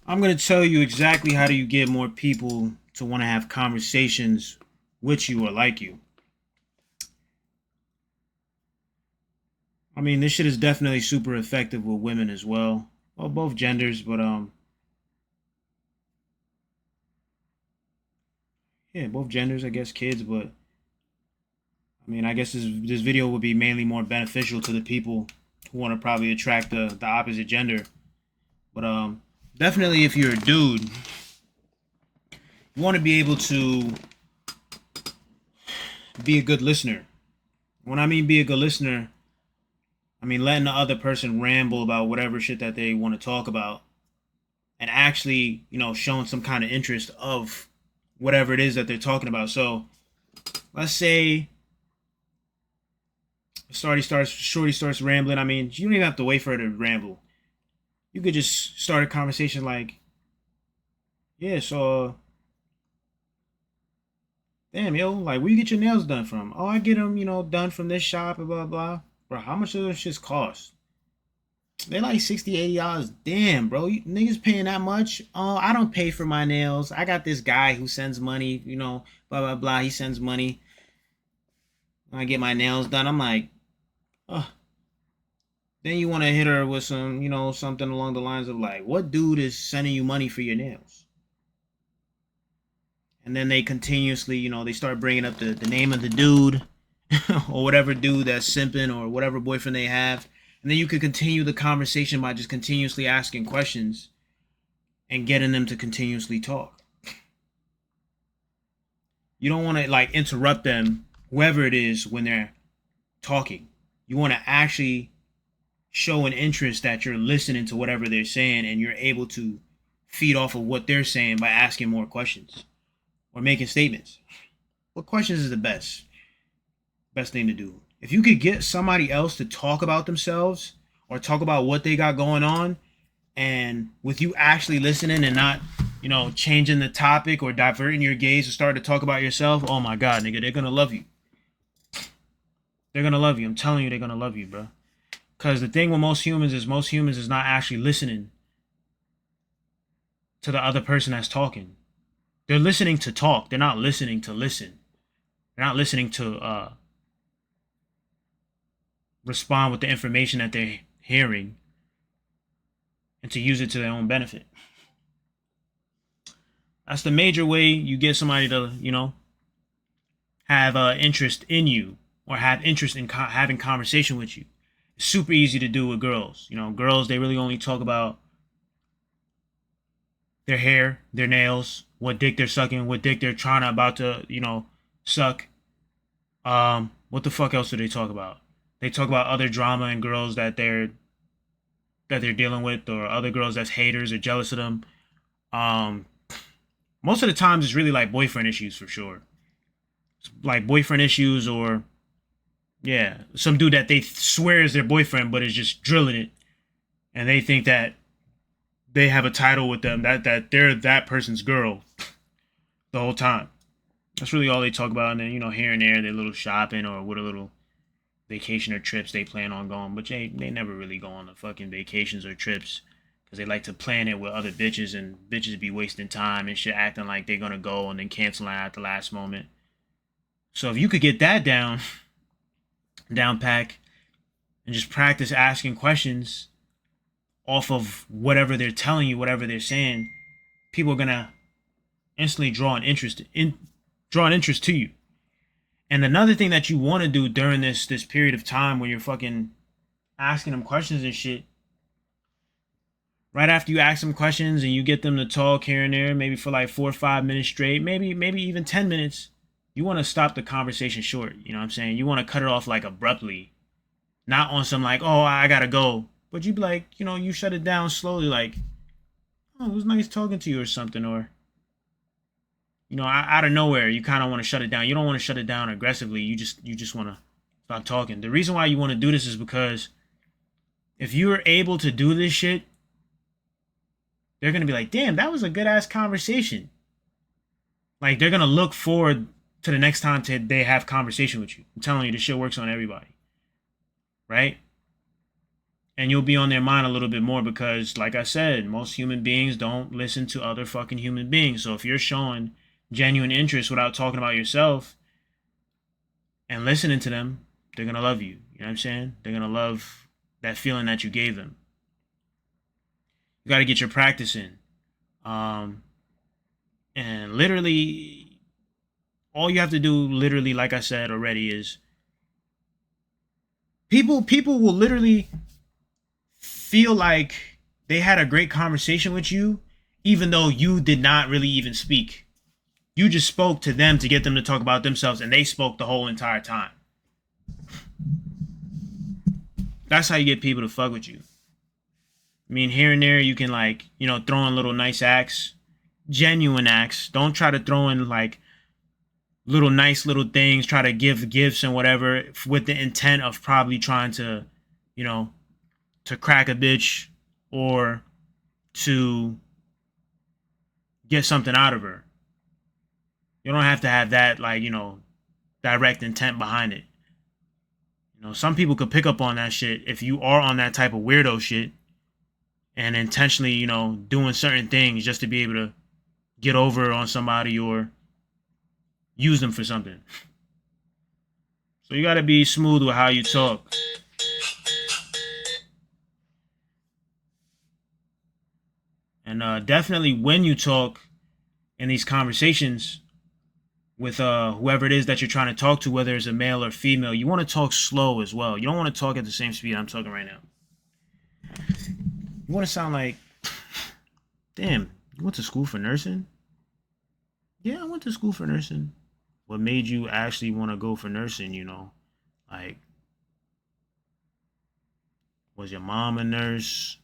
I'm going to tell you exactly how do you get more people to want to have conversations with you or like you. I mean, this shit is definitely super effective with women as well. Well, both genders, but yeah, both genders, I guess kids, but I mean, I guess this video would be mainly more beneficial to the people who want to probably attract the opposite gender. But definitely if you're a dude, you want to be able to be a good listener. When I mean be a good listener, I mean letting the other person ramble about whatever shit that they want to talk about and actually, showing some kind of interest of whatever it is that they're talking about. So let's say shorty starts rambling. I mean, you don't even have to wait for her to ramble. You could just start a conversation like, yeah, so damn, yo, like where you get your nails done from? Oh, I get them, done from this shop and blah blah. Bro, how much do those shits cost? They're like 60, $80. Damn, bro. You, niggas paying that much? Oh, I don't pay for my nails. I got this guy who sends money, blah, blah, blah. He sends money. I get my nails done. I'm like, oh. Then you want to hit her with some, something along the lines of like, what dude is sending you money for your nails? And then they continuously, they start bringing up the name of the dude or whatever dude that's simping or whatever boyfriend they have. And then you could continue the conversation by just continuously asking questions and getting them to continuously talk. You don't want to like interrupt them, whoever it is, when they're talking. You want to actually show an interest that you're listening to whatever they're saying and you're able to feed off of what they're saying by asking more questions or making statements. What questions is the best thing to do? If you could get somebody else to talk about themselves or talk about what they got going on, and with you actually listening and not, changing the topic or diverting your gaze to start to talk about yourself, oh my God, nigga, they're gonna love you. They're gonna love you. I'm telling you, they're gonna love you, bro. Because the thing with most humans is not actually listening to the other person that's talking. They're listening to talk. They're not listening to listen. They're not listening to respond with the information that they're hearing and to use it to their own benefit. That's the major way you get somebody to, have interest in you or have interest in having conversation with you. It's super easy to do with girls. Girls, they really only talk about their hair, their nails, what dick they're sucking, what dick they're about to, suck. What the fuck else do they talk about? They talk about other drama and girls that they're dealing with, or other girls that's haters or jealous of them. Most of the times it's really like boyfriend issues for sure. It's like boyfriend issues, or yeah, some dude that they swear is their boyfriend but is just drilling it, and they think that they have a title with them, that they're that person's girl the whole time. That's really all they talk about. And then, here and there, their little shopping or what a little vacation or trips they plan on going. But they never really go on the fucking vacations or trips because they like to plan it with other bitches, and bitches be wasting time and shit, acting like they're going to go and then canceling at the last moment. So if you could get that down pack, and just practice asking questions off of whatever they're telling you, whatever they're saying, people are going to instantly draw an interest to you. And another thing that you want to do during this period of time when you're fucking asking them questions and shit, right after you ask them questions and you get them to talk here and there, maybe for like 4 or 5 minutes straight, maybe even 10 minutes, you want to stop the conversation short. You know what I'm saying? You want to cut it off like abruptly, not on some like, oh, I gotta go, but you be like, you shut it down slowly, like, oh, it was nice talking to you or something, or out of nowhere, you kind of want to shut it down. You don't want to shut it down aggressively. You just want to stop talking. The reason why you want to do this is because if you're able to do this shit, they're gonna be like, damn, that was a good ass conversation. Like, they're gonna look forward to the next time they have conversation with you. I'm telling you, this shit works on everybody, right? And you'll be on their mind a little bit more because, like I said, most human beings don't listen to other fucking human beings. So if you're showing genuine interest without talking about yourself and listening to them, they're gonna love you. You know what I'm saying? They're gonna love that feeling that you gave them. You got to get your practice in. Um, and literally, all you have to do, literally, like I said already, is people will literally feel like they had a great conversation with you, even though you did not really even speak. You just spoke to them to get them to talk about themselves, and they spoke the whole entire time. That's how you get people to fuck with you. I mean, here and there, you can, like, throw in little nice acts, genuine acts. Don't try to throw in, like, little nice little things, try to give gifts and whatever with the intent of probably trying to, you know, to crack a bitch or to get something out of her. You don't have to have that, like, direct intent behind it. Some people could pick up on that shit if you are on that type of weirdo shit and intentionally, doing certain things just to be able to get over on somebody or use them for something. So you got to be smooth with how you talk. And definitely when you talk in these conversations with whoever it is that you're trying to talk to, whether it's a male or female, you want to talk slow as well. You don't want to talk at the same speed I'm talking right now. You want to sound like, damn, you went to school for nursing? Yeah, I went to school for nursing. What made you actually want to go for nursing, Like, was your mom a nurse?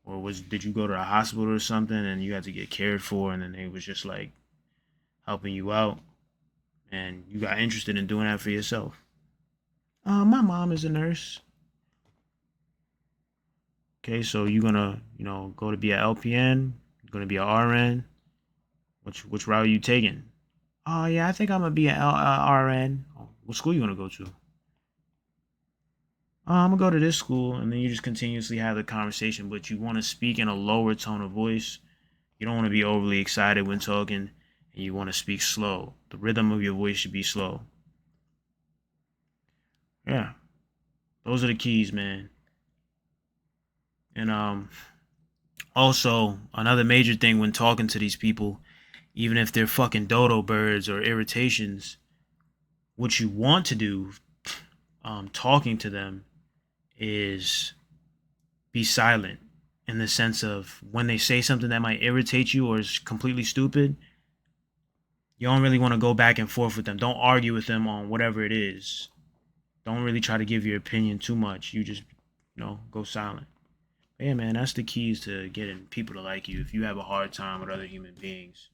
Or did you go to the hospital or something and you had to get cared for and then they was just like helping you out and you got interested in doing that for yourself? My mom is a nurse. Okay, so you're gonna, go to be an LPN, you're gonna be an RN. Which route are you taking? Oh yeah, I think I'm gonna be an RN. Oh, what school you gonna go to? I'm gonna go to this school, and then you just continuously have the conversation, but you want to speak in a lower tone of voice. You don't want to be overly excited when talking, and you want to speak slow. The rhythm of your voice should be slow. Yeah, those are the keys, man. And also another major thing when talking to these people, even if they're fucking dodo birds or irritations, what you want to do, talking to them, is be silent in the sense of when they say something that might irritate you or is completely stupid, you don't really want to go back and forth with them. Don't argue with them on whatever it is. Don't really try to give your opinion too much. You just, go silent. But yeah, man, that's the keys to getting people to like you. If you have a hard time with other human beings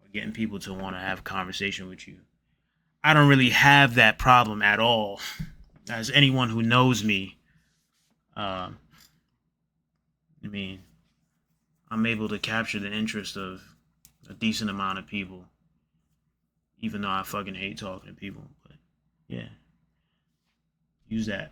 or getting people to want to have a conversation with you, I don't really have that problem at all. As anyone who knows me, uh, I mean, I'm able to capture the interest of a decent amount of people, even though I fucking hate talking to people. But yeah, use that.